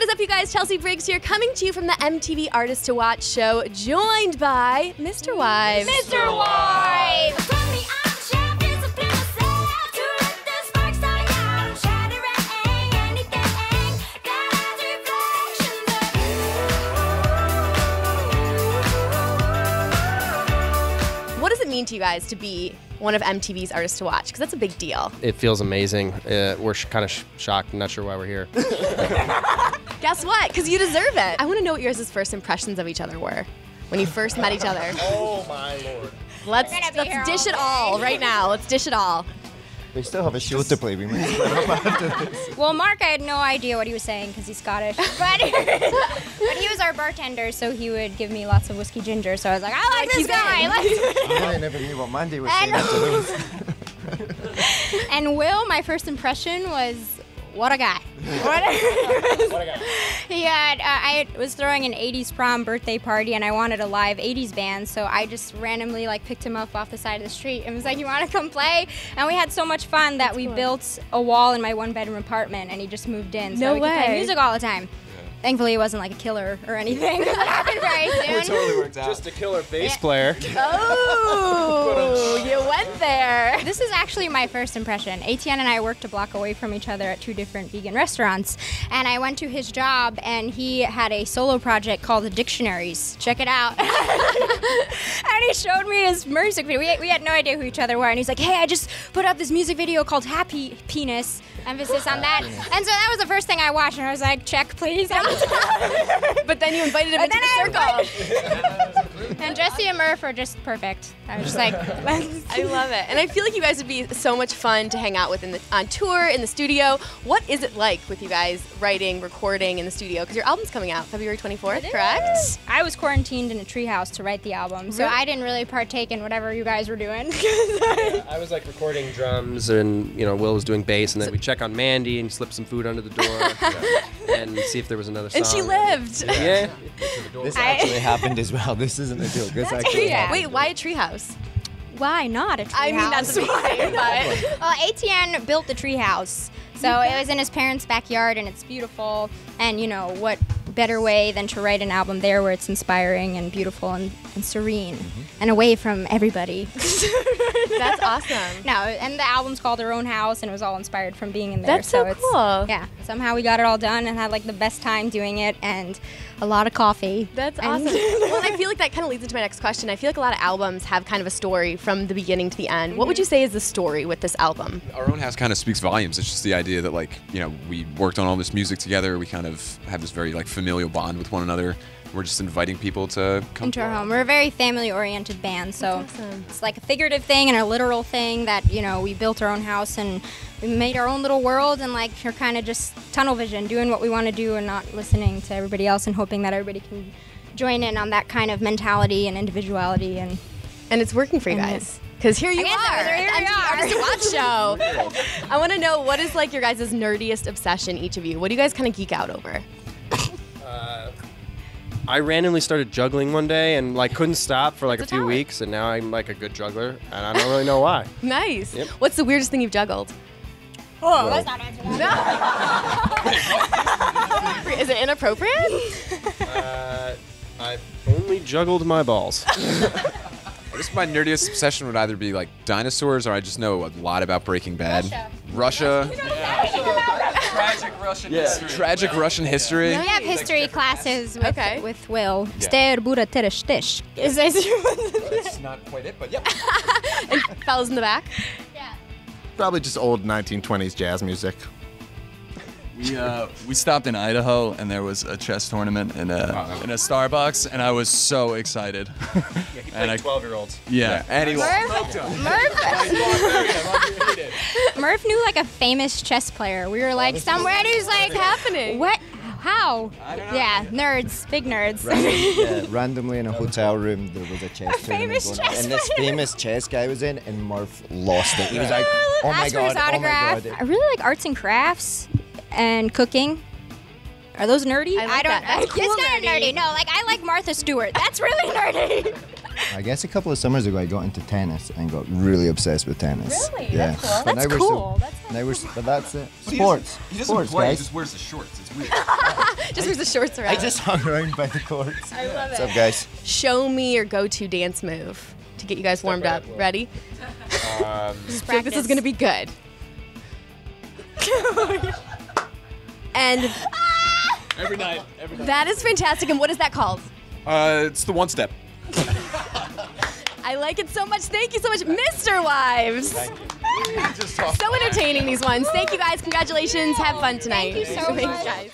What is up, you guys? Chelsea Briggs here, coming to you from the MTV Artist to Watch show, joined by MisterWives. MisterWives! What does it mean to you guys to be one of MTV's Artists to Watch? Because that's a big deal. It feels amazing. We're kind of shocked. Not sure why we're here. Guess what? Because you deserve it. I want to know what your guys' first impressions of each other were when you first met each other. Oh my lord. Let's dish it all right now. Let's dish it all. We still have a show to play. We might split up after this. Well, Mark, I had no idea what he was saying because he's Scottish. But he was our bartender, so he would give me lots of whiskey ginger. So I was like, I like this guy. I never knew what Mandy was saying after those. And Will, my first impression was, what a guy. What a guy. He had, I was throwing an 80s prom birthday party and I wanted a live 80s band, so I just randomly picked him up off the side of the street and was like, you want to come play? And we had so much fun that we built a wall in my one-bedroom apartment and he just moved in, so we could play music all the time. Thankfully, it wasn't like a killer or anything. That happened very soon. It totally worked out. Just a killer bass player. Oh, you went there. This is actually my first impression. Etienne and I worked a block away from each other at 2 different vegan restaurants, and I went to his job, and he had a solo project called The Dictionaries. Check it out. And he showed me his music video. We had no idea who each other were, and he's like, hey, I just put up this music video called Happy Penis. Emphasis on that. And so that was the first thing I watched, and I was like, check, please. But then you invited him into the circle. And Jesse and Murph are just perfect. I was just like, I love it. And I feel like you guys would be so much fun to hang out with on tour, in the studio. What is it like with you guys writing, recording in the studio? Because your album's coming out February 24th, correct? I was quarantined in a treehouse to write the album, so I didn't really partake in whatever you guys were doing. I was recording drums, and Will was doing bass, and then we check on Mandy and slip some food under the door and see if there was another song. And she lived. Yeah. This actually happened as well. This isn't a joke. This actually happened. Wait, why a treehouse? Why not a treehouse? I mean, that's amazing. Well, Etienne built the treehouse, so it was in his parents' backyard, and it's beautiful. And what better way than to write an album there where it's inspiring and beautiful and serene and away from everybody. That's awesome. No, and the album's called Our Own House, and it was all inspired from being in there. That's so cool. Yeah, somehow we got it all done and had the best time doing it, and a lot of coffee. That's awesome. Well, and I feel like that kind of leads into my next question. I feel like a lot of albums have kind of a story from the beginning to the end. What would you say is the story with this album? Our Own House kind of speaks volumes. It's just the idea that we worked on all this music together. We kind of have this very familial bond with one another. We're just inviting people to come into our home. We're a very family-oriented band, so it's like a figurative thing and a literal thing that, we built our own house and we made our own little world, and we're kind of just tunnel vision, doing what we want to do and not listening to everybody else and hoping that everybody can join in on that kind of mentality and individuality. And it's working for you guys. Because here you are, MTV Artist to Watch show. I want to know, what is your guys' nerdiest obsession, each of you? What do you guys kind of geek out over? I randomly started juggling one day and couldn't stop for a few weeks, and now I'm a good juggler, and I don't really know why. Nice. Yep. What's the weirdest thing you've juggled? Oh, let's not answer that. Is it inappropriate? I've only juggled my balls. I guess my nerdiest obsession would either be dinosaurs, or I just know a lot about Breaking Bad. Russia. Tragic Russian history. Tragic Russian history. We have history classes with Will. Sterbura That's not quite it, but yep. And fellas in the back? Yeah. Probably just old 1920s jazz music. We stopped in Idaho, and there was a chess tournament in a Starbucks, and I was so excited. He played 12-year-olds. Yeah. Anyway. Murph knew a famous chess player. We were somewhere, and he was happening? What? How? I don't know. Yeah, nerds, big nerds. Randomly in a hotel room, there was a chess tournament going on, and this famous chess guy was in, and Murph lost it. He was like, oh my Asked for his god, oh my autograph. god. I really like arts and crafts and cooking. Are those nerdy? I don't. That's cool, it's not nerdy. No, I like Martha Stewart. That's really nerdy. I guess a couple of summers ago I got into tennis and got really obsessed with tennis. Really? Yeah. That's cool. But That's now cool. But that's it. Sports. He doesn't Sports, play, he guys. just wears the shorts. It's weird. Just wears the shorts around. I just hung around by the courts. I love it. What's up, guys? Show me your go-to dance move to get you guys warmed up. Ready? I feel like this is going to be good. And Every night. that is fantastic. And what is that called? It's the one step. I like it so much. Thank you so much, MisterWives. Thank you. So entertaining, these ones. Thank you, guys. Congratulations. Have fun tonight. Thank you so Thanks, much. guys.